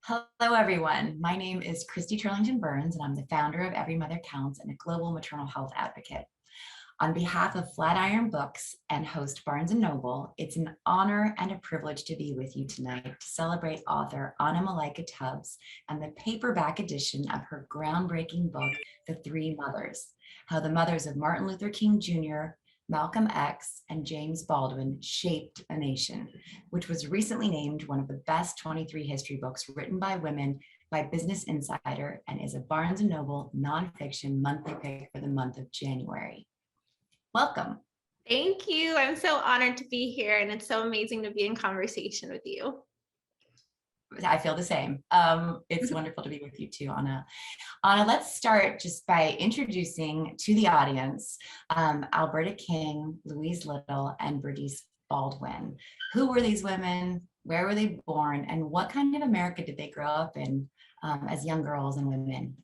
Hello, everyone. My name is Christy Turlington Burns, and I'm the founder of Every Mother Counts and a global maternal health advocate. On behalf of Flatiron Books and host Barnes & Noble, it's an honor and a privilege to be with you tonight to celebrate author Malaika and the paperback edition of her groundbreaking book, The Three Mothers: How the Mothers of Martin Luther King Jr., Malcolm X, and James Baldwin Shaped a Nation, which was recently named one of the best 23 history books written by women by Business Insider and is a Barnes & Noble nonfiction monthly pick for the month of January. Welcome. Thank you. I'm so honored to be here, and it's so amazing to be in conversation with you. I feel the same. It's wonderful to be with you too, Anna. Anna, let's start just by introducing to the audience Alberta King, Louise Little, and Bernice Baldwin. Who were these women? Where were they born? And what kind of America did they grow up in as young girls and women?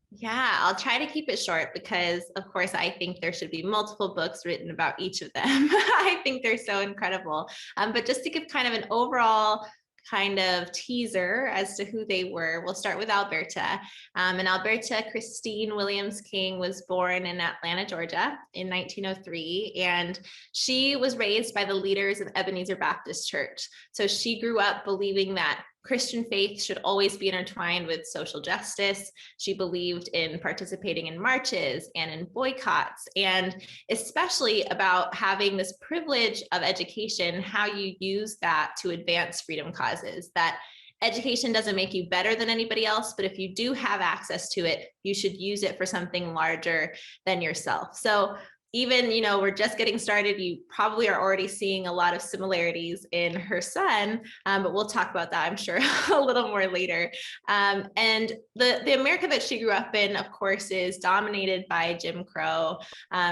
Yeah, I'll try to keep it short because, of course, I think there should be multiple books written about each of them. I think they're so incredible. But just to give kind of an overall kind of teaser as to who they were, we'll start with Alberta. In Alberta, Christine Williams King was born in Atlanta, Georgia in 1903, and she was raised by the leaders of Ebenezer Baptist Church. So she grew up believing that Christian faith should always be intertwined with social justice. She believed in participating in marches and in boycotts, and especially about having this privilege of education, how you use that to advance freedom causes. That education doesn't make you better than anybody else, but if you do have access to it, you should use it for something larger than yourself. So even, we're just getting started. You probably are already seeing a lot of similarities in her son, but we'll talk about that, I'm sure, a little more later. And the America that she grew up in, of course, is dominated by Jim Crow.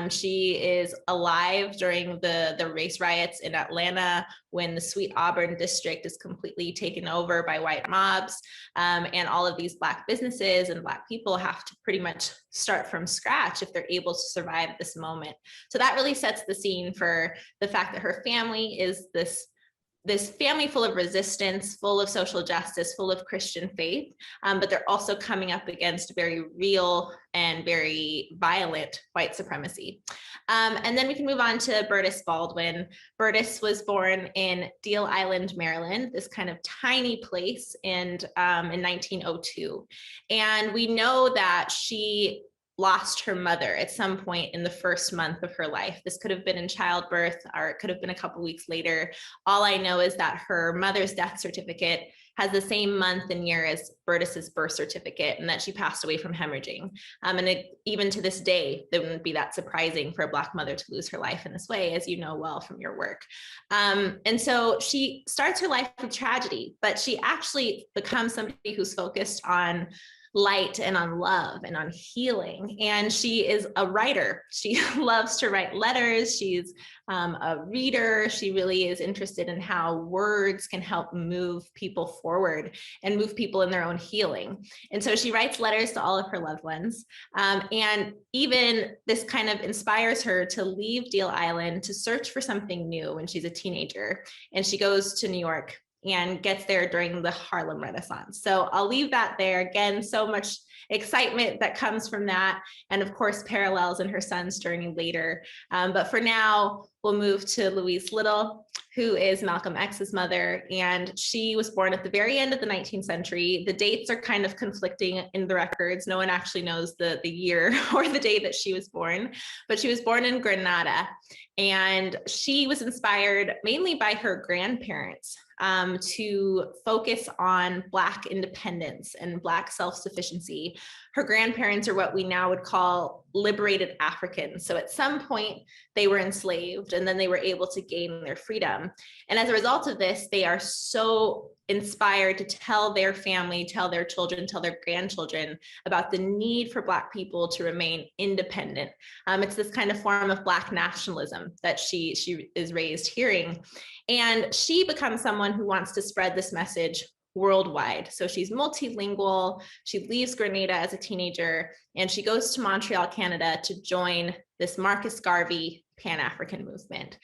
She is alive during the race riots in Atlanta when the Sweet Auburn district is completely taken over by white mobs. And all of these Black businesses and Black people have to pretty much start from scratch if they're able to survive this moment. So that really sets the scene for the fact that her family is this family full of resistance, full of social justice, full of Christian faith, but they're also coming up against very real and very violent white supremacy. And then we can move on to Bernice Baldwin. Bernice was born in Deal Island, Maryland, this kind of tiny place in 1902. And we know that she lost her mother at some point in the first month of her life. This could have been in childbirth, or it could have been a couple weeks later. All I know is that her mother's death certificate has the same month and year as Bernice's birth certificate, and that she passed away from hemorrhaging. Even to this day, it wouldn't be that surprising for a Black mother to lose her life in this way, as you know well from your work. And so she starts her life with tragedy, but she actually becomes somebody who's focused on light and on love and on healing. And she is a writer. She loves to write letters. She's a reader. She really is interested in how words can help move people forward and move people in their own healing. And so she writes letters to all of her loved ones. And even this kind of inspires her to leave Deal Island to search for something new when she's a teenager. And she goes to New York and gets there during the Harlem Renaissance. So I'll leave that there. Again, so much excitement that comes from that. And of course, parallels in her son's journey later. But for now, we'll move to Louise Little, who is Malcolm X's mother. And she was born at the very end of the 19th century. The dates are kind of conflicting in the records. No one actually knows the year or the day that she was born, but she was born in Grenada. And she was inspired mainly by her grandparents to focus on Black independence and Black self-sufficiency. Her grandparents are what we now would call liberated Africans. So at some point they were enslaved and then they were able to gain their freedom. And as a result of this, they are so inspired to tell their family, tell their children, tell their grandchildren about the need for Black people to remain independent. It's this kind of form of Black nationalism that she is raised hearing. And she becomes someone who wants to spread this message worldwide. So she's multilingual. She leaves Grenada as a teenager and she goes to Montreal, Canada to join this Marcus Garvey Pan-African movement,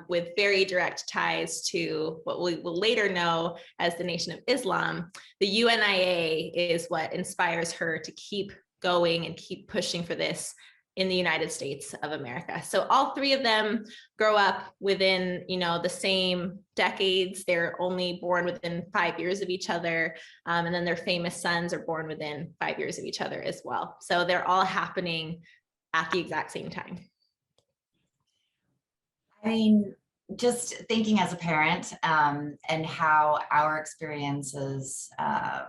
with very direct ties to what we will later know as the Nation of Islam. The UNIA is what inspires her to keep going and keep pushing for this in the United States of America. So all three of them grow up within, the same decades. They're only born within 5 years of each other. And then their famous sons are born within 5 years of each other as well. So they're all happening at the exact same time. I mean, just thinking as a parent and how our experiences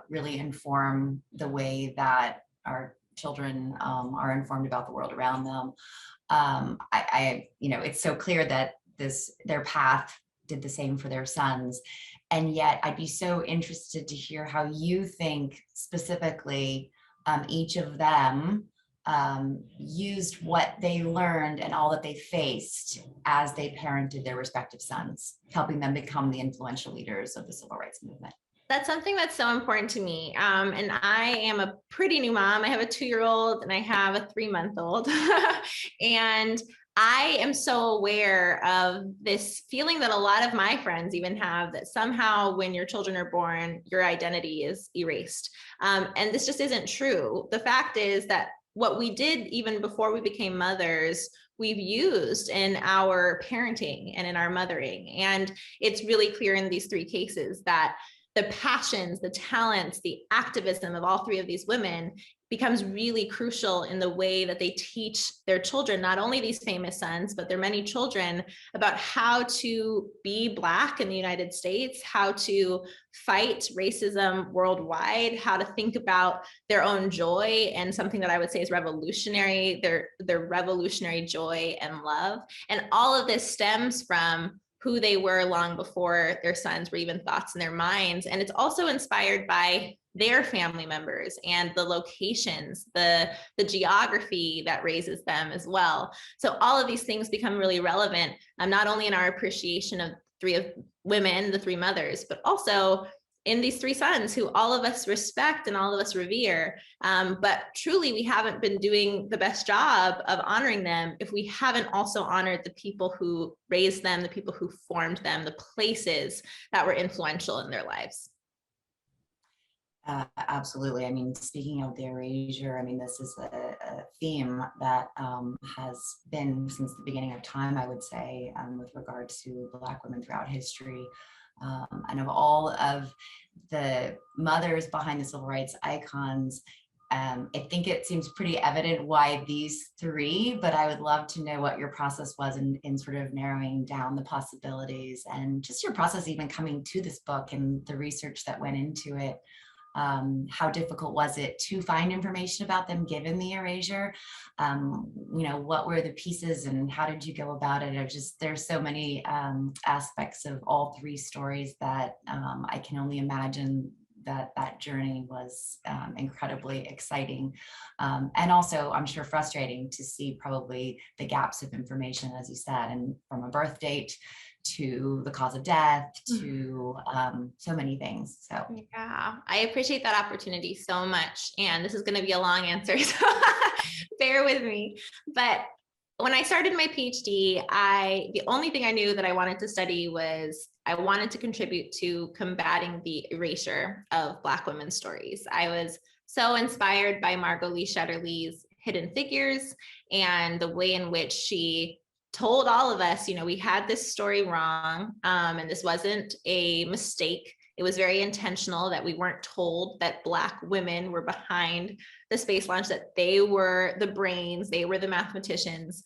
really inform the way that our children are informed about the world around them. It's so clear that their path did the same for their sons. And yet I'd be so interested to hear how you think specifically each of them used what they learned and all that they faced as they parented their respective sons, helping them become the influential leaders of the civil rights movement. That's something that's so important to me. And I am a pretty new mom. I have a 2-year-old and I have a 3-month-old. And I am so aware of this feeling that a lot of my friends even have, that somehow when your children are born, your identity is erased. And this just isn't true. The fact is that what we did even before we became mothers, we've used in our parenting and in our mothering. And it's really clear in these 3 cases that the passions, the talents, the activism of all 3 of these women becomes really crucial in the way that they teach their children, not only these famous sons, but their many children, about how to be Black in the United States, how to fight racism worldwide, how to think about their own joy, and something that I would say is revolutionary, their revolutionary joy and love. And all of this stems from who they were long before their sons were even thoughts in their minds. And it's also inspired by their family members and the locations, the geography that raises them as well. So all of these things become really relevant, not only in our appreciation of 3 of women, the 3 mothers, but also in these 3 sons who all of us respect and all of us revere. But truly, we haven't been doing the best job of honoring them if we haven't also honored the people who raised them, the people who formed them, the places that were influential in their lives. Absolutely. I mean, speaking of the erasure, I mean, this is a theme that has been since the beginning of time, I would say, with regard to Black women throughout history. And of all of the mothers behind the civil rights icons, I think it seems pretty evident why these 3, but I would love to know what your process was in sort of narrowing down the possibilities, and just your process even coming to this book and the research that went into it. How difficult was it to find information about them given the erasure? What were the pieces and how did you go about it? There's so many aspects of all 3 stories that I can only imagine that journey was incredibly exciting. And also, I'm sure, frustrating to see probably the gaps of information, as you said, and from a birth date to the cause of death to so many things. So yeah, I appreciate that opportunity so much. And this is going to be a long answer, so bear with me. But when I started my PhD, the only thing I knew that I wanted to study was I wanted to contribute to combating the erasure of Black women's stories. I was so inspired by Margot Lee Shetterly's Hidden Figures and the way in which she told all of us, we had this story wrong, and this wasn't a mistake. It was very intentional that we weren't told that Black women were behind the space launch, that they were the brains, they were the mathematicians.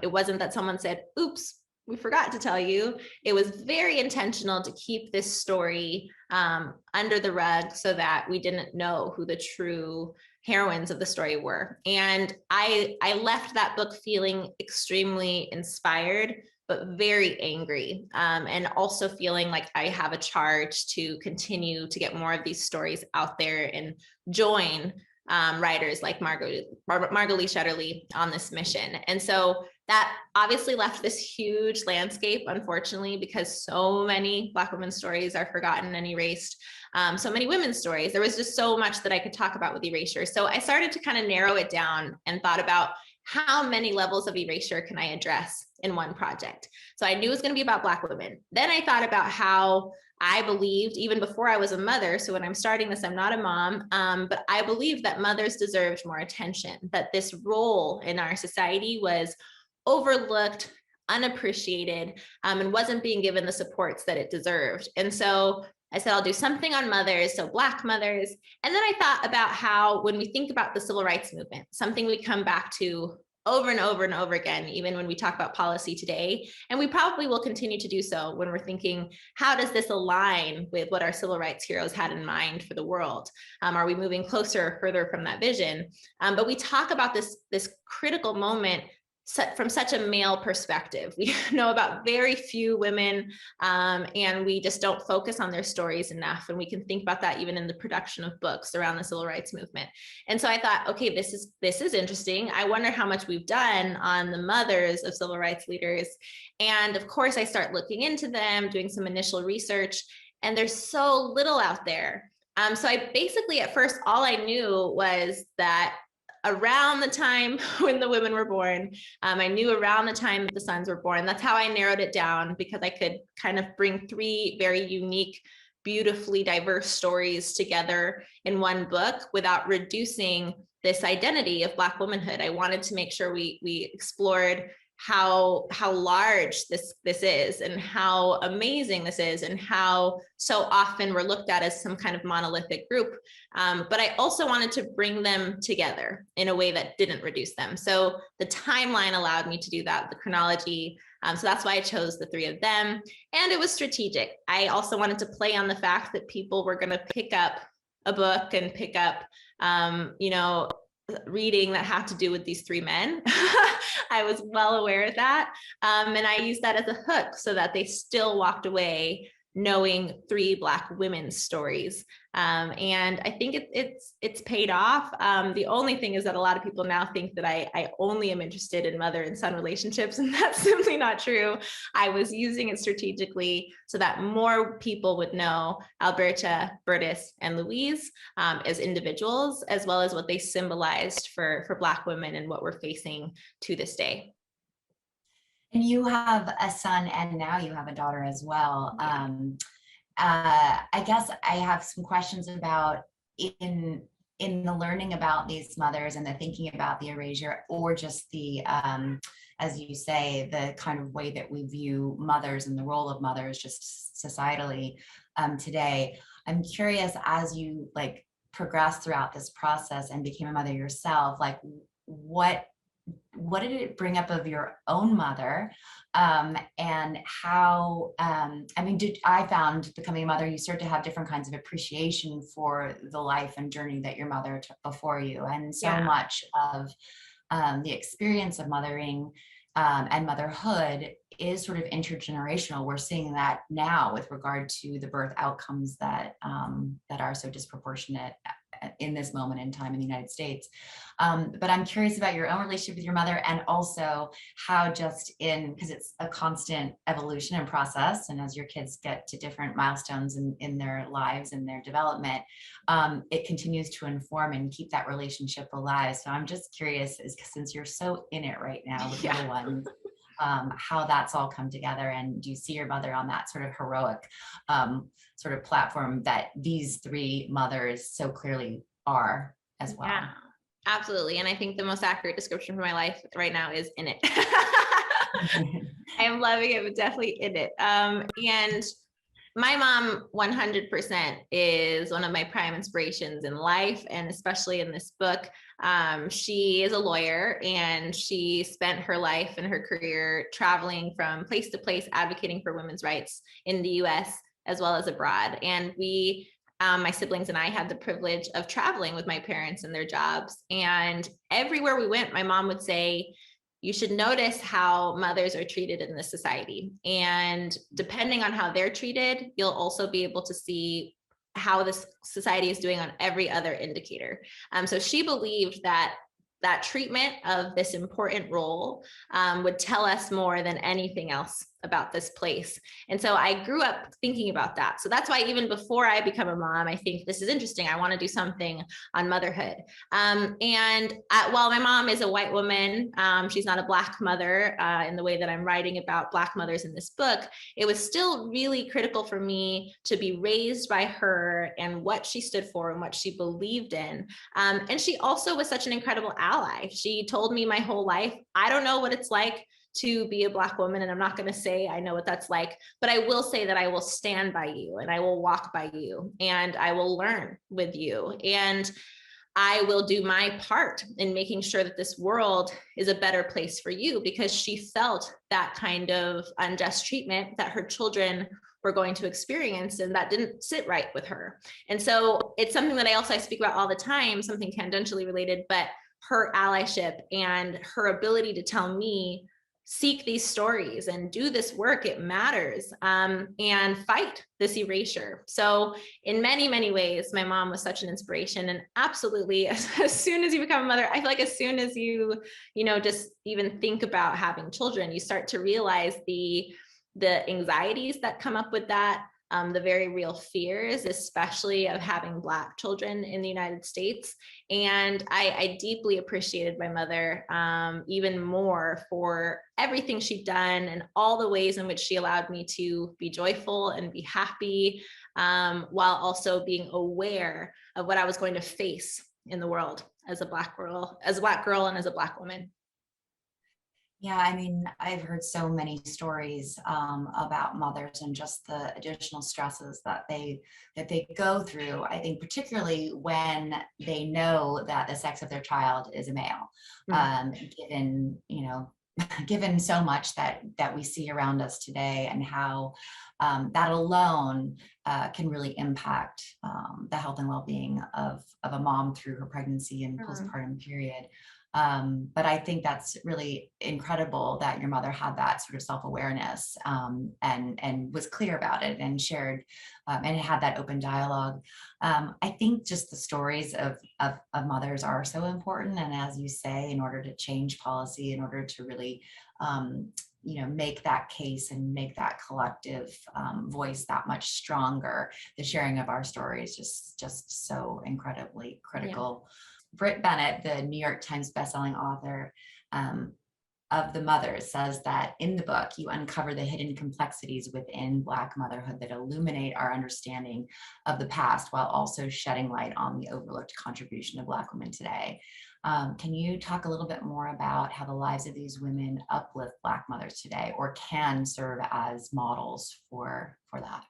It wasn't that someone said, oops, we forgot to tell you. It was very intentional to keep this story under the rug so that we didn't know who the true heroines of the story were. And I left that book feeling extremely inspired, but very angry, and also feeling like I have a charge to continue to get more of these stories out there and join writers like Margot Lee Shetterly on this mission. And so that obviously left this huge landscape, unfortunately, because so many Black women's stories are forgotten and erased. So many women's stories. There was just so much that I could talk about with erasure. So I started to kind of narrow it down and thought about, how many levels of erasure can I address in one project? So I knew it was going to be about Black women. Then I thought about how I believed, even before I was a mother, so when I'm starting this, I'm not a mom, but I believed that mothers deserved more attention, that this role in our society was overlooked, unappreciated, and wasn't being given the supports that it deserved. And so I said, I'll do something on mothers, so Black mothers. And then I thought about how, when we think about the civil rights movement, something we come back to over and over and over again, even when we talk about policy today, and we probably will continue to do so when we're thinking, how does this align with what our civil rights heroes had in mind for the world? Are we moving closer or further from that vision? But we talk about this critical moment from such a male perspective. We know about very few women, and we just don't focus on their stories enough. And we can think about that even in the production of books around the civil rights movement. And so I thought, okay, this is interesting. I wonder how much we've done on the mothers of civil rights leaders. And of course, I start looking into them, doing some initial research, and there's so little out there. So I basically, at first, all I knew was that around the time when the women were born, I knew around the time that the sons were born. That's how I narrowed it down, because I could kind of bring three very unique, beautifully diverse stories together in one book without reducing this identity of Black womanhood. I wanted to make sure we explored how large this is, and how amazing this is, and how so often we're looked at as some kind of monolithic group. But I also wanted to bring them together in a way that didn't reduce them. So the timeline allowed me to do that, the chronology. So that's why I chose the three of them. And it was strategic. I also wanted to play on the fact that people were going to pick up a book and pick up, reading that had to do with these three men. I was well aware of that. And I used that as a hook so that they still walked away knowing three Black women's stories. And I think it's paid off. The only thing is that a lot of people now think that I only am interested in mother and son relationships, and that's simply not true. I was using it strategically so that more people would know Alberta, Bertus, and Louise as individuals, as well as what they symbolized for Black women and what we're facing to this day. And you have a son, and now you have a daughter as well. Yeah. I guess I have some questions about in the learning about these mothers and the thinking about the erasure, or just the, as you say, the kind of way that we view mothers and the role of mothers just societally today. I'm curious, as you progressed throughout this process and became a mother yourself, what did it bring up of your own mother, and how, I found becoming a mother, you start to have different kinds of appreciation for the life and journey that your mother took before you. And so much of the experience of mothering and motherhood is sort of intergenerational. We're seeing that now with regard to the birth outcomes that are so disproportionate in this moment in time in the United States. But I'm curious about your own relationship with your mother, and also how because it's a constant evolution and process, and as your kids get to different milestones in their lives and their development, it continues to inform and keep that relationship alive. So I'm just curious, since you're so in it right now with little ones, how that's all come together, and do you see your mother on that sort of heroic sort of platform that these three mothers so clearly are as well? Yeah, absolutely. And I think the most accurate description for my life right now is in it. I am loving it, but definitely in it. And my mom 100% is one of my prime inspirations in life, and especially in this book. She is a lawyer, and she spent her life and her career traveling from place to place, advocating for women's rights in the US as well as abroad. And my siblings and I had the privilege of traveling with my parents and their jobs. And everywhere we went, my mom would say, you should notice how mothers are treated in this society. And depending on how they're treated, you'll also be able to see how this society is doing on every other indicator. So she believed that treatment of this important role would tell us more than anything else about this place. And so I grew up thinking about that. So that's why even before I become a mom, I think this is interesting. I want to do something on motherhood. While my mom is a white woman, she's not a Black mother in the way that I'm writing about Black mothers in this book. It was still really critical for me to be raised by her and what she stood for and what she believed in. And she also was such an incredible ally. She told me my whole life, I don't know what it's like to be a Black woman. And I'm not going to say I know what that's like, but I will say that I will stand by you and I will walk by you and I will learn with you. And I will do my part in making sure that this world is a better place for you, because she felt that kind of unjust treatment that her children were going to experience, and that didn't sit right with her. And so it's something that I speak about all the time, something tangentially related, but her allyship and her ability to tell me, seek these stories and do this work, it matters, and fight this erasure. So in many, many ways, my mom was such an inspiration. And absolutely, as soon as you become a mother, I feel like as soon as you just even think about having children, you start to realize the anxieties that come up with that, the very real fears, especially of having Black children in the United States. And I deeply appreciated my mother even more for everything she'd done and all the ways in which she allowed me to be joyful and be happy, while also being aware of what I was going to face in the world as a Black girl, and as a Black woman. Yeah, I mean, I've heard so many stories about mothers and just the additional stresses that they go through. I think particularly when they know that the sex of their child is a male, given given so much that we see around us today, and how that alone can really impact the health and well-being of a mom through her pregnancy and postpartum period. But I think that's really incredible that your mother had that sort of self-awareness, and was clear about it and shared, and had that open dialogue. I think just the stories of mothers are so important. And as you say, in order to change policy, in order to really make that case and make that collective voice that much stronger, the sharing of our stories just so incredibly critical. Yeah. Britt Bennett, the New York Times bestselling author of The Mother, says that in the book, you uncover the hidden complexities within Black motherhood that illuminate our understanding of the past, while also shedding light on the overlooked contribution of Black women today. Can you talk a little bit more about how the lives of these women uplift Black mothers today, or can serve as models for that?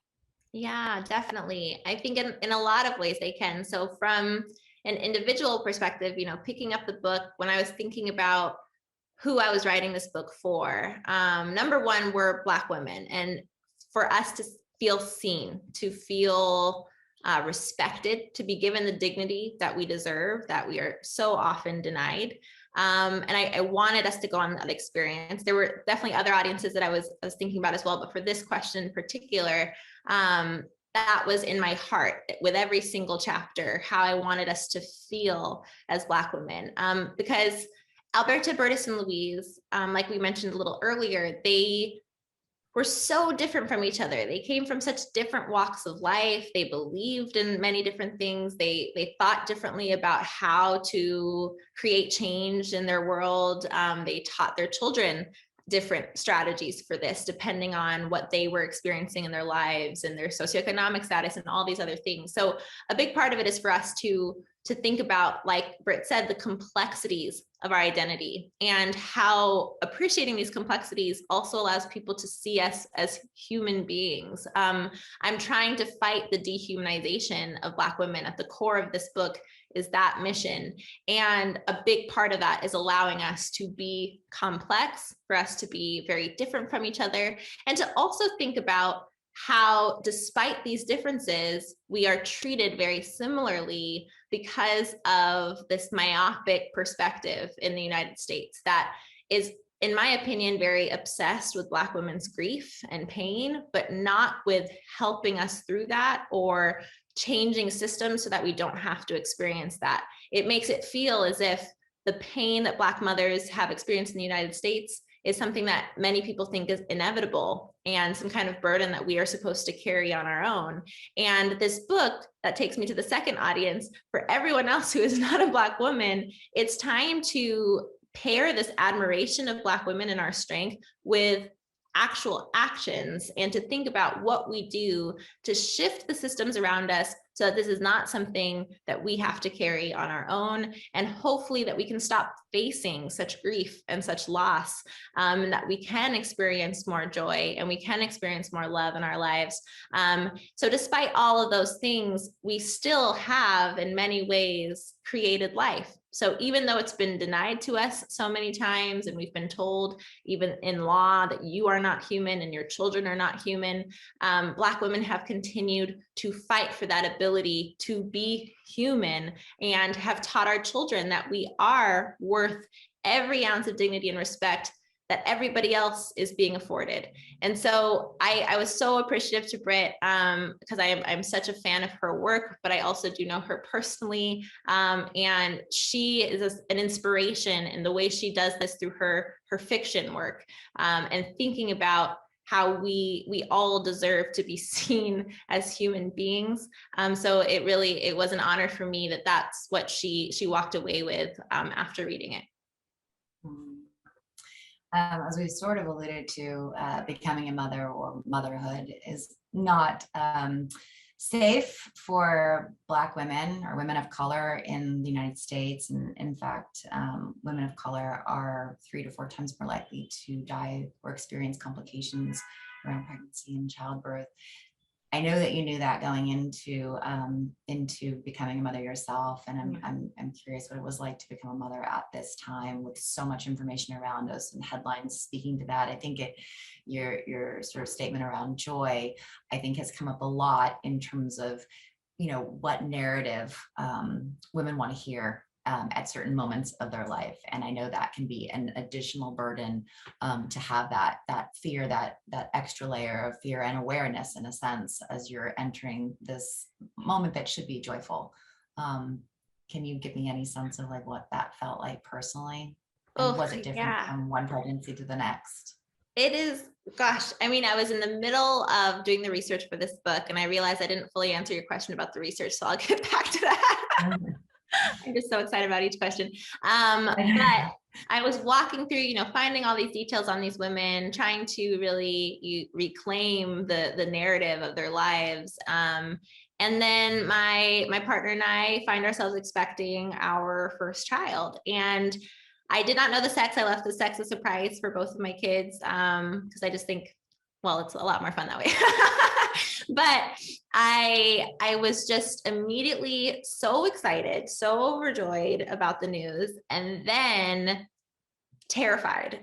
Yeah, definitely. I think in a lot of ways they can. So from an individual perspective, picking up the book, when I was thinking about who I was writing this book for, number one, we're Black women. And for us to feel seen, to feel respected, to be given the dignity that we deserve, that we are so often denied. And I wanted us to go on that experience. There were definitely other audiences that I was thinking about as well, but for this question in particular, that was in my heart with every single chapter, how I wanted us to feel as Black women. Because Alberta, Bertus, and Louise, like we mentioned a little earlier, they were so different from each other. They came from such different walks of life. They believed in many different things. They thought differently about how to create change in their world. They taught their children different strategies for this, depending on what they were experiencing in their lives and their socioeconomic status and all these other things. So a big part of it is for us to think about, like Britt said, the complexities of our identity, and how appreciating these complexities also allows people to see us as human beings. I'm trying to fight the dehumanization of Black women. At the core of this book is that mission. And a big part of that is allowing us to be complex, for us to be very different from each other, and to also think about how, despite these differences, we are treated very similarly because of this myopic perspective in the United States that is, in my opinion, very obsessed with Black women's grief and pain, but not with helping us through that or changing systems so that we don't have to experience that. It makes it feel as if the pain that Black mothers have experienced in the United States is something that many people think is inevitable and some kind of burden that we are supposed to carry on our own. And this book, that takes me to the second audience, for everyone else who is not a Black woman, it's time to pair this admiration of Black women and our strength with actual actions, and to think about what we do to shift the systems around us so that this is not something that we have to carry on our own, and hopefully that we can stop facing such grief and such loss, and that we can experience more joy and we can experience more love in our lives. So despite all of those things, we still have in many ways created life. So even though it's been denied to us so many times, and we've been told even in law that you are not human and your children are not human, Black women have continued to fight for that ability to be human, and have taught our children that we are worth every ounce of dignity and respect that everybody else is being afforded. And so I was so appreciative to Britt, because I'm such a fan of her work, but I also do know her personally. And she is an inspiration in the way she does this through her fiction work, and thinking about how we all deserve to be seen as human beings. So it was an honor for me that that's what she walked away with after reading it. As we've sort of alluded to, becoming a mother or motherhood is not safe for Black women or women of color in the United States. And in fact, women of color are 3 to 4 times more likely to die or experience complications around pregnancy and childbirth. I know that you knew that going into becoming a mother yourself, and I'm curious what it was like to become a mother at this time with so much information around us and headlines speaking to that. I think your sort of statement around joy, I think, has come up a lot in terms of, what narrative women want to hear at certain moments of their life. And I know that can be an additional burden to have that fear, that extra layer of fear and awareness, in a sense, as you're entering this moment that should be joyful. Can you give me any sense of like what that felt like personally? And was it different from one pregnancy to the next? It is, gosh, I mean, I was in the middle of doing the research for this book, and I realized I didn't fully answer your question about the research, so I'll get back to that. I'm just so excited about each question. But I was walking through, finding all these details on these women, trying to really reclaim the narrative of their lives. And then my partner and I find ourselves expecting our first child. And I did not know the sex. I left the sex a surprise for both of my kids, because I just think, well, it's a lot more fun that way. But I was just immediately so excited, so overjoyed about the news, and then terrified,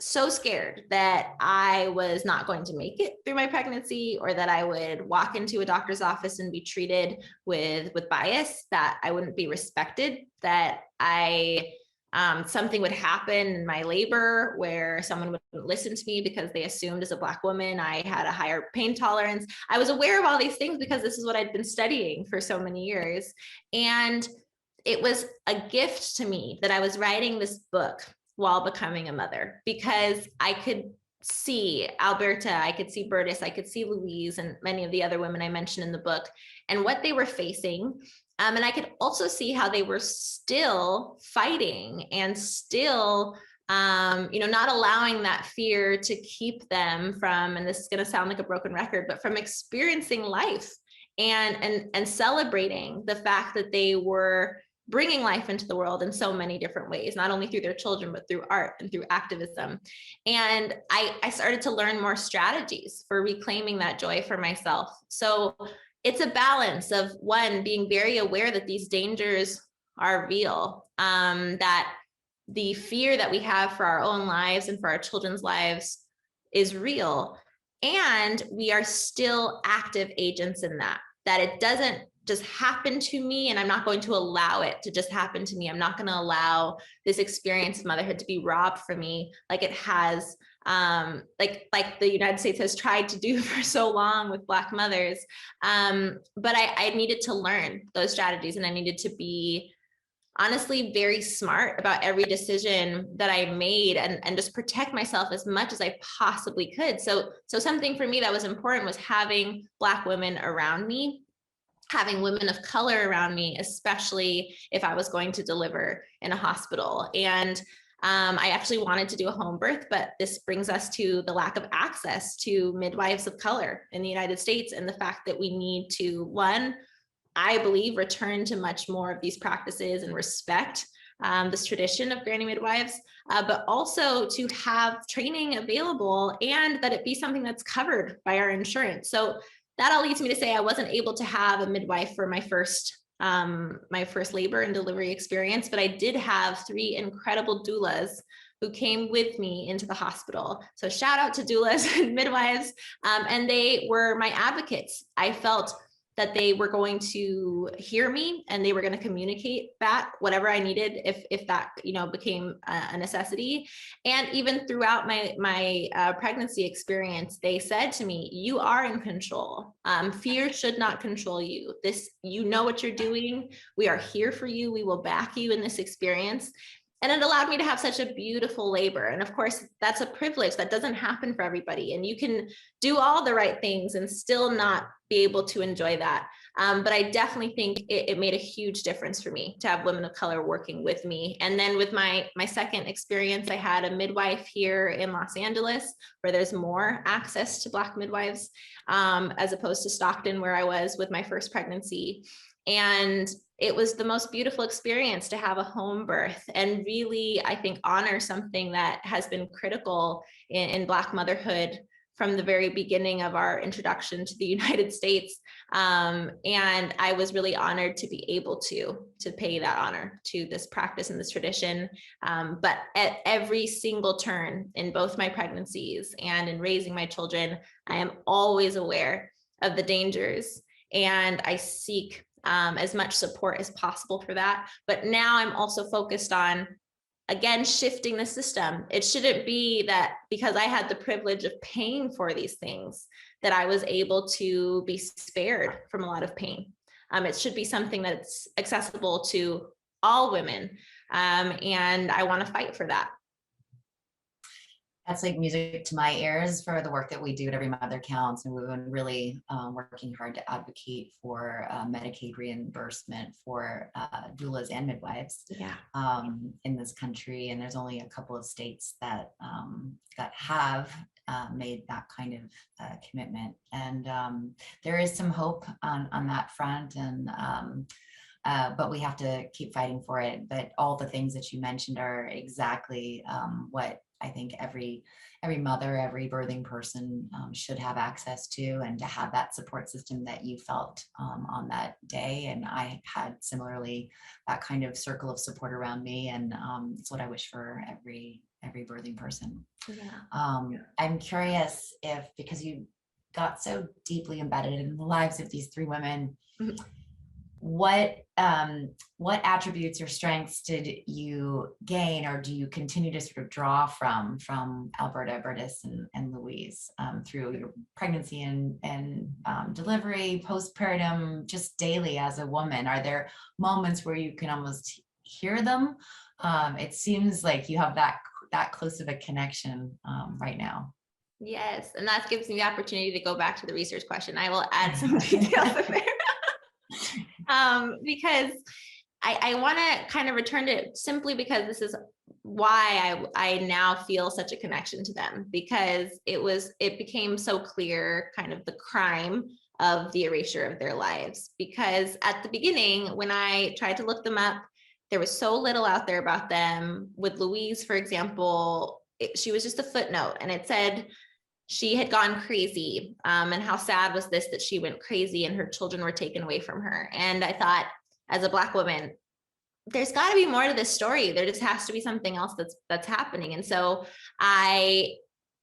so scared that I was not going to make it through my pregnancy, or that I would walk into a doctor's office and be treated with bias, that I wouldn't be respected, that something would happen in my labor where someone wouldn't listen to me because they assumed as a Black woman I had a higher pain tolerance. I was aware of all these things because this is what I'd been studying for so many years. And it was a gift to me that I was writing this book while becoming a mother, because I could see Alberta, I could see Bertus, I could see Louise, and many of the other women I mentioned in the book, and what they were facing. And I could also see how they were still fighting and still, not allowing that fear to keep them from, and this is going to sound like a broken record, but from experiencing life and celebrating the fact that they were bringing life into the world in so many different ways, not only through their children, but through art and through activism. And I started to learn more strategies for reclaiming that joy for myself. So it's a balance of, one, being very aware that these dangers are real, that the fear that we have for our own lives and for our children's lives is real. And we are still active agents in that it doesn't just happen to me, and I'm not going to allow it to just happen to me. I'm not going to allow this experience of motherhood to be robbed from me like it has, like the United States has tried to do for so long with Black mothers. But I needed to learn those strategies, and I needed to be honestly very smart about every decision that I made, and just protect myself as much as I possibly could. So something for me that was important was having Black women around me, having women of color around me, especially if I was going to deliver in a hospital. And I actually wanted to do a home birth, but this brings us to the lack of access to midwives of color in the United States, and the fact that we need to, one, I believe, return to much more of these practices and respect this tradition of granny midwives, but also to have training available and that it be something that's covered by our insurance. So that all leads me to say I wasn't able to have a midwife for my first labor and delivery experience, but I did have 3 incredible doulas who came with me into the hospital. So shout out to doulas and midwives, and they were my advocates. I felt that they were going to hear me and they were going to communicate back whatever I needed if that, you know, became a necessity. And even throughout my pregnancy experience, they said to me, "You are in control. Fear should not control you. This, you know what you're doing. We are here for you. We will back you in this experience." And it allowed me to have such a beautiful labor. And of course, that's a privilege that doesn't happen for everybody. And you can do all the right things and still not be able to enjoy that. But I definitely think it made a huge difference for me to have women of color working with me. And then with my second experience, I had a midwife here in Los Angeles, where there's more access to Black midwives, as opposed to Stockton, where I was with my first pregnancy. And it was the most beautiful experience to have a home birth and really, I think, honor something that has been critical in Black motherhood from the very beginning of our introduction to the United States. And I was really honored to be able to pay that honor to this practice and this tradition. But at every single turn in both my pregnancies and in raising my children, I am always aware of the dangers, and I seek as much support as possible for that. But now I'm also focused on, again, shifting the system. It shouldn't be that because I had the privilege of paying for these things that I was able to be spared from a lot of pain. It should be something that's accessible to all women. And I want to fight for that. That's like music to my ears for the work that we do at Every Mother Counts. And we've been really working hard to advocate for Medicaid reimbursement for doulas and midwives in this country. And there's only a couple of states that have made that kind of commitment. And there is some hope on that front. And but we have to keep fighting for it. But all the things that you mentioned are exactly what I think every mother, every birthing person should have access to, and to have that support system that you felt on that day. And I had similarly that kind of circle of support around me, and it's what I wish for every birthing person. I'm curious if, because you got so deeply embedded in the lives of these 3 women, what attributes or strengths did you gain, or do you continue to sort of draw from Alberta, Bertus, and Louise through your pregnancy and delivery, postpartum, just daily as a woman? Are there moments where you can almost hear them? It seems like you have that close of a connection right now. Yes, and that gives me the opportunity to go back to the research question. I will add some details in there. Because I want to kind of return to it simply because this is why I now feel such a connection to them, because it became so clear kind of the crime of the erasure of their lives. Because at the beginning, when I tried to look them up, there was so little out there about them. With Louise, for example, she was just a footnote, and it said she had gone crazy, and how sad was this that she went crazy and her children were taken away from her. And I thought, as a Black woman, there's got to be more to this story. There just has to be something else that's happening. And so I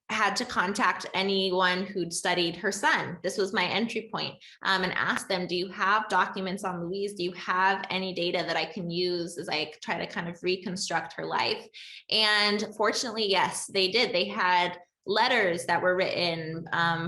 had to contact anyone who'd studied her son. This was my entry point, and ask them, do you have documents on Louise? Do you have any data that I can use as I try to kind of reconstruct her life? And fortunately, yes, they did. They had letters that were written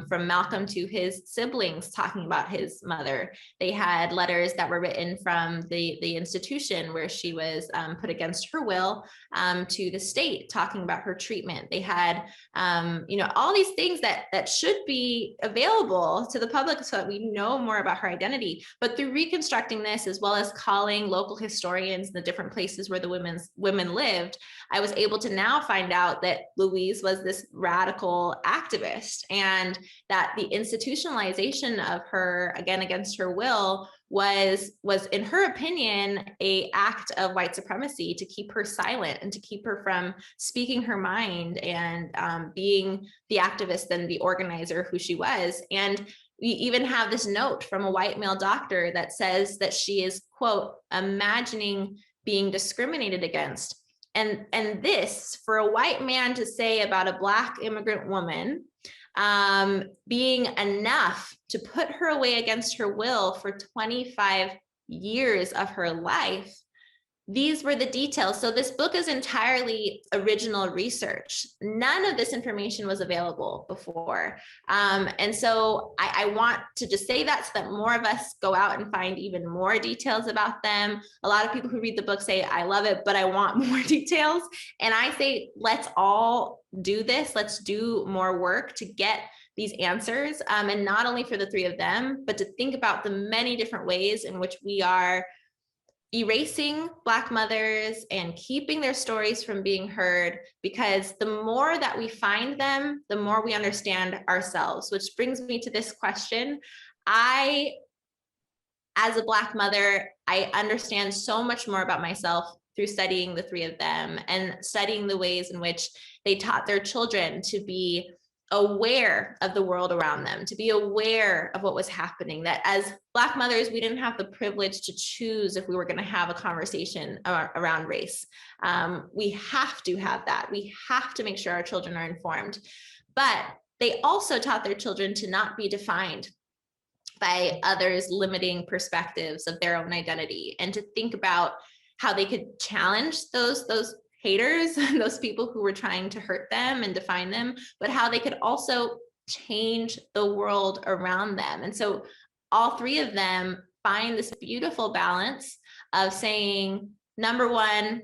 from Malcolm to his siblings talking about his mother. They had letters that were written from the institution where she was put against her will to the state talking about her treatment. They had, all these things that should be available to the public so that we know more about her identity. But through reconstructing this, as well as calling local historians in the different places where the women lived, I was able to now find out that Louise was this radical activist, and that the institutionalization of her, again, against her will, was in her opinion a act of white supremacy to keep her silent and to keep her from speaking her mind and being the activist and the organizer who she was. And we even have this note from a white male doctor that says that she is, quote, imagining being discriminated against. And this, for a white man to say about a Black immigrant woman being enough to put her away against her will for 25 years of her life, these were the details. So this book is entirely original research. None of this information was available before. And so I want to just say that so that more of us go out and find even more details about them. A lot of people who read the book say, I love it, but I want more details. And I say, let's all do this. Let's do more work to get these answers. And not only for the three of them, but to think about the many different ways in which we are erasing Black mothers and keeping their stories from being heard, because the more that we find them, the more we understand ourselves, which brings me to this question. As a Black mother, I understand so much more about myself through studying the three of them and studying the ways in which they taught their children to be aware of the world around them, to be aware of what was happening, that as Black mothers, we didn't have the privilege to choose if we were going to have a conversation around race. We have to have that. We have to make sure our children are informed. But they also taught their children to not be defined by others' limiting perspectives of their own identity, and to think about how they could challenge those haters, those people who were trying to hurt them and define them, but how they could also change the world around them. And so all three of them find this beautiful balance of saying, number one,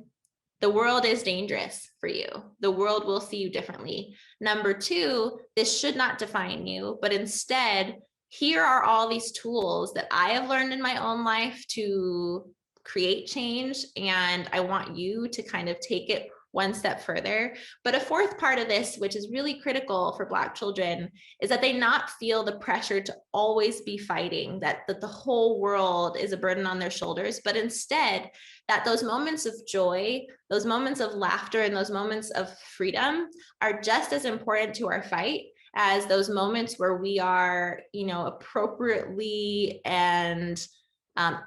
the world is dangerous for you. The world will see you differently. Number two, this should not define you, but instead, here are all these tools that I have learned in my own life to create change, and I want you to kind of take it one step further. But a fourth part of this, which is really critical for Black children, is that they not feel the pressure to always be fighting, that the whole world is a burden on their shoulders, but instead that those moments of joy, those moments of laughter, and those moments of freedom are just as important to our fight as those moments where we are, appropriately and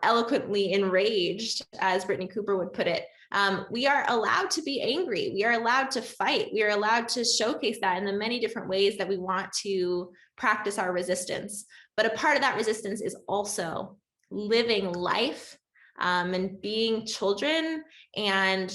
eloquently enraged, as Brittany Cooper would put it. We are allowed to be angry. We are allowed to fight. We are allowed to showcase that in the many different ways that we want to practice our resistance. But a part of that resistance is also living life and being children and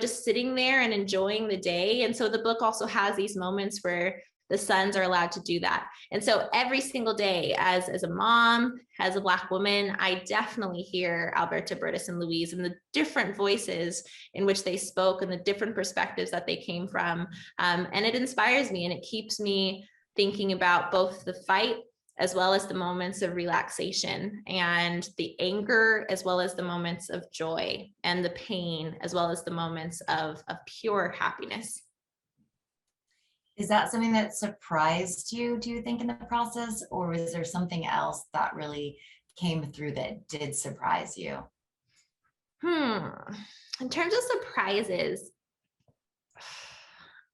just sitting there and enjoying the day. And so the book also has these moments where the sons are allowed to do that. And so every single day, as a mom, as a Black woman, I definitely hear Alberta, Bertus, and Louise and the different voices in which they spoke and the different perspectives that they came from. And it inspires me, and it keeps me thinking about both the fight as well as the moments of relaxation, and the anger as well as the moments of joy, and the pain as well as the moments of pure happiness. Is that something that surprised you, do you think, in the process, or was there something else that really came through that did surprise you? In terms of surprises,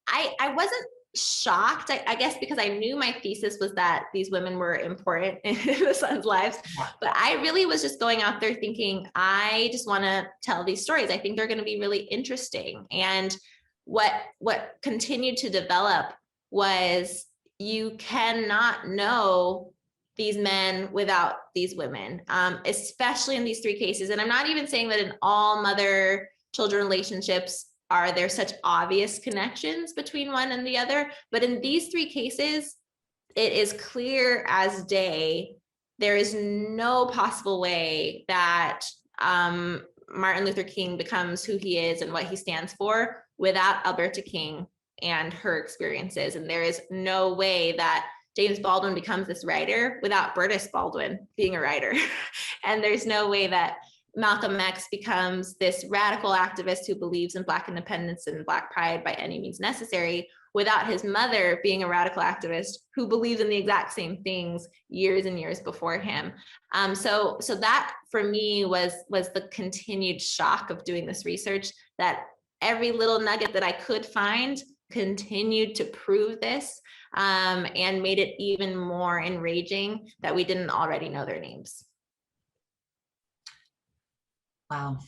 I wasn't shocked, I guess, because I knew my thesis was that these women were important in the sons' lives. But I really was just going out there thinking, I just want to tell these stories. I think they're going to be really interesting. And what continued to develop was, you cannot know these men without these women, especially in these three cases. And I'm not even saying that in all mother-children relationships are there such obvious connections between one and the other. But in these three cases, it is clear as day. There is no possible way that Martin Luther King becomes who he is and what he stands for without Alberta King and her experiences. And there is no way that James Baldwin becomes this writer without Bertus Baldwin being a writer. And there's no way that Malcolm X becomes this radical activist who believes in Black independence and Black pride by any means necessary without his mother being a radical activist who believes in the exact same things years and years before him. So that for me was the continued shock of doing this research, that every little nugget that I could find continued to prove this, and made it even more enraging that we didn't already know their names. Wow.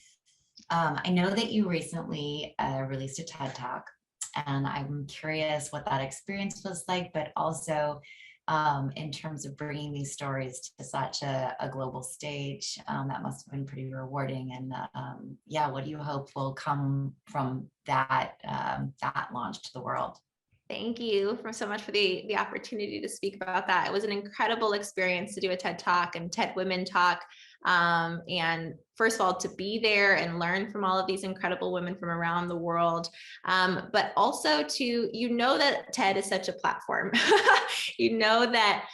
I know that you recently released a TED Talk, and I'm curious what that experience was like, but also in terms of bringing these stories to such a global stage, that must have been pretty rewarding. And yeah, what do you hope will come from that launch to the world? Thank you so much for the opportunity to speak about that. It was an incredible experience to do a TED Talk and TED Women Talk. And first of all, to be there and learn from all of these incredible women from around the world, but also to, that TED is such a platform. That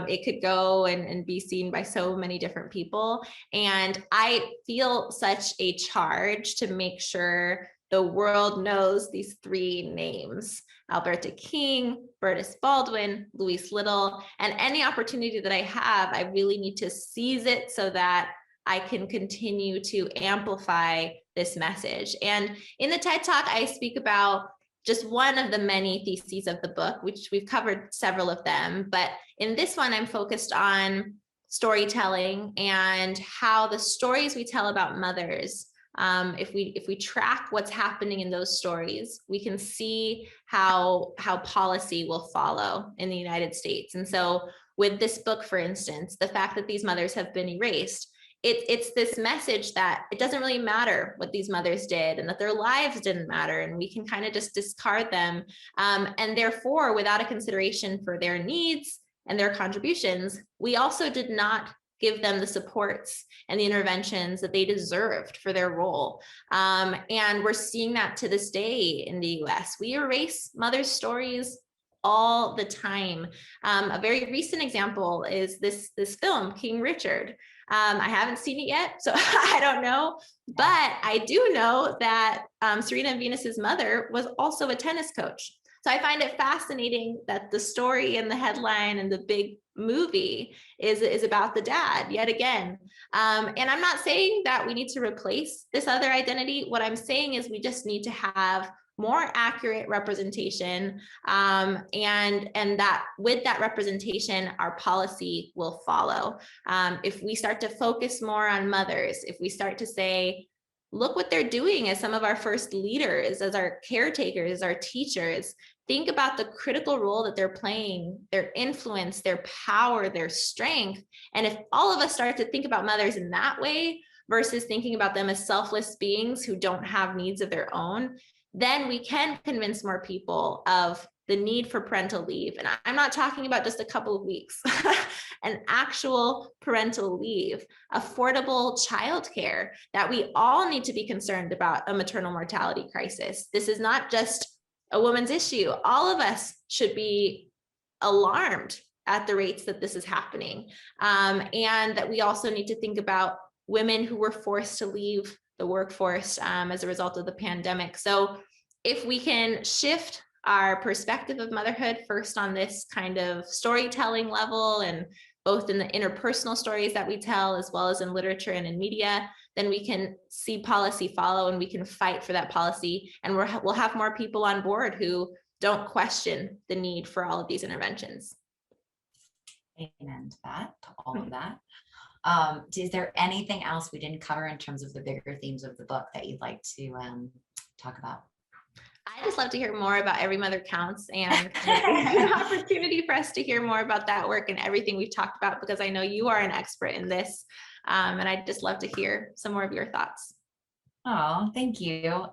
it could go and be seen by so many different people. And I feel such a charge to make sure the world knows these three names: Alberta King, Bertus Baldwin, Louise Little. And any opportunity that I have, I really need to seize it so that I can continue to amplify this message. And in the TED Talk, I speak about just one of the many theses of the book, which we've covered several of them. But in this one, I'm focused on storytelling and how the stories we tell about mothers, if we track what's happening in those stories, we can see how policy will follow in the United States. And so with this book, for instance, the fact that these mothers have been erased, it's this message that it doesn't really matter what these mothers did and that their lives didn't matter, and we can kind of just discard them. And therefore, without a consideration for their needs and their contributions, we also did not give them the supports and the interventions that they deserved for their role. And we're seeing that to this day in the US. We erase mothers' stories all the time. A very recent example is this film, King Richard. I haven't seen it yet, so I don't know, but I do know that Serena and Venus's mother was also a tennis coach. So I find it fascinating that the story and the headline and the big movie is about the dad yet again. And I'm not saying that we need to replace this other identity. What I'm saying is we just need to have more accurate representation, and that with that representation, our policy will follow. If we start to focus more on mothers, if we start to say, look what they're doing as some of our first leaders, as our caretakers, as our teachers, think about the critical role that they're playing, their influence, their power, their strength. And if all of us start to think about mothers in that way versus thinking about them as selfless beings who don't have needs of their own, then we can convince more people of the need for parental leave. And I'm not talking about just a couple of weeks, an actual parental leave, affordable childcare, that we all need to be concerned about a maternal mortality crisis. This is not just a woman's issue. All of us should be alarmed at the rates that this is happening. And that we also need to think about women who were forced to leave the workforce as a result of the pandemic. So if we can shift our perspective of motherhood first on this kind of storytelling level, and both in the interpersonal stories that we tell, as well as in literature and in media, then we can see policy follow, and we can fight for that policy. And we'll have more people on board who don't question the need for all of these interventions. Amen to that, to all of that. Is there anything else we didn't cover in terms of the bigger themes of the book that you'd like to talk about? I just love to hear more about Every Mother Counts, and an opportunity for us to hear more about that work and everything we've talked about, because I know you are an expert in this, and I'd just love to hear some more of your thoughts. Oh, thank you.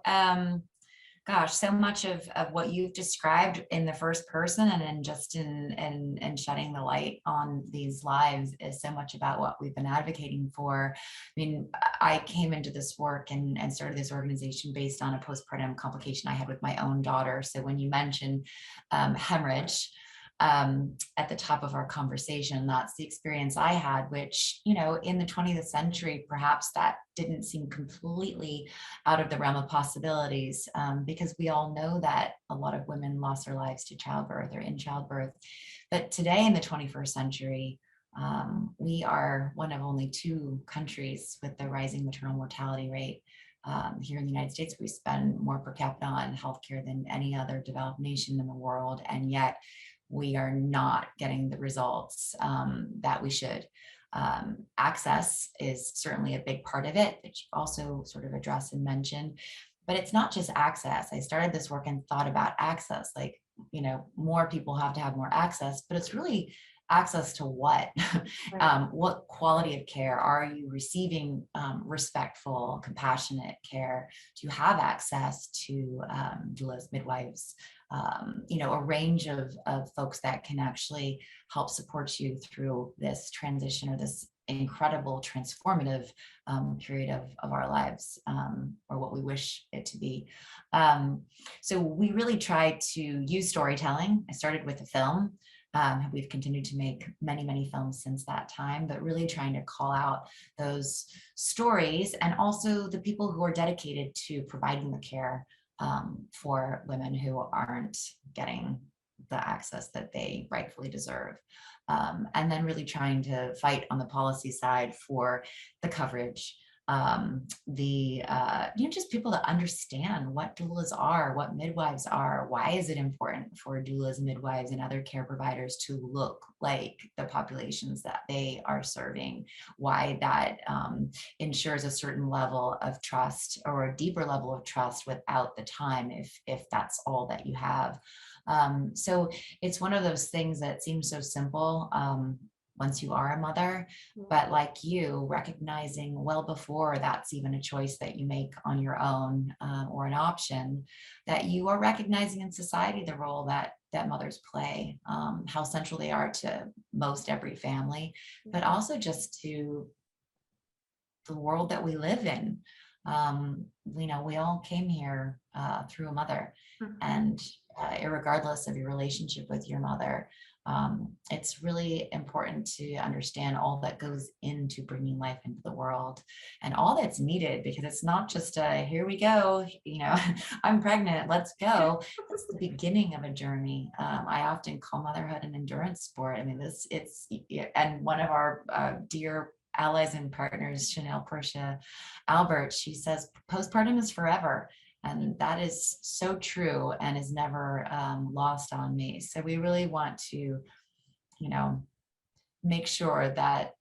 Gosh, so much of what you've described in the first person and then just in shedding the light on these lives is so much about what we've been advocating for. I mean, I came into this work and started this organization based on a postpartum complication I had with my own daughter. So when you mentioned hemorrhage, at the top of our conversation, that's the experience I had, which, you know, in the 20th century, perhaps that didn't seem completely out of the realm of possibilities, because we all know that a lot of women lost their lives to childbirth or in childbirth. But today in the 21st century, we are one of only 2 countries with the rising maternal mortality rate. Here in the United States, we spend more per capita on healthcare than any other developed nation in the world, and yet we are not getting the results that we should. Access is certainly a big part of it, that you also sort of addressed and mentioned, but it's not just access. I started this work and thought about access, like, you know, more people have to have more access, but it's really access to what? Right. What quality of care are you receiving? Respectful, compassionate care? Do you have access to doulas, midwives, you know, a range of folks that can actually help support you through this transition or this incredible transformative period of our lives, or what we wish it to be. So we really try to use storytelling. I started with a film. We've continued to make many, many films since that time, but really trying to call out those stories and also the people who are dedicated to providing the care for women who aren't getting the access that they rightfully deserve. And then really trying to fight on the policy side for the coverage, you know, just people to understand what doulas are, what midwives are, why is it important for doulas, midwives, and other care providers to look like the populations that they are serving, why that ensures a certain level of trust or a deeper level of trust without the time, if that's all that you have. So it's one of those things that seems so simple once you are a mother, but like you, recognizing well before that's even a choice that you make on your own, or an option, that you are recognizing in society the role that mothers play, how central they are to most every family, but also just to the world that we live in. You know, we all came here through a mother, Mhm. and irregardless of your relationship with your mother, it's really important to understand all that goes into bringing life into the world and all that's needed, because it's not just a here we go, you know, I'm pregnant, let's go. It's the beginning of a journey. I often call motherhood an endurance sport. I mean, and one of our dear allies and partners, Chanel Portia Albert, she says postpartum is forever. And that is so true and is never lost on me. So we really want to, you know, make sure that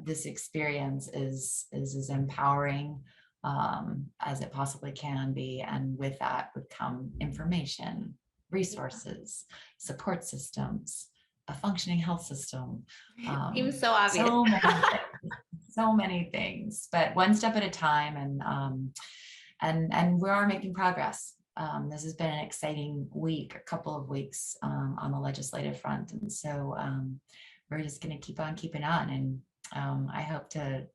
this experience is as empowering as it possibly can be. And with that would come information, resources, support systems, a functioning health system. Seems so obvious. So many things, so many things, but one step at a time. And we are making progress. This has been an exciting week, a couple of weeks on the legislative front, and so we're just going to keep on keeping on. And I hope to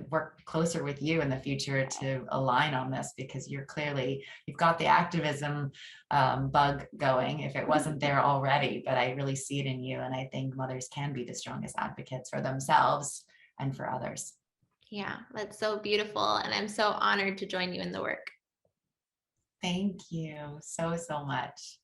work closer with you in the future to align on this, because you've got the activism bug going, if it wasn't there already. But I really see it in you, and I think mothers can be the strongest advocates for themselves and for others. Yeah, that's so beautiful. And I'm so honored to join you in the work. Thank you so much.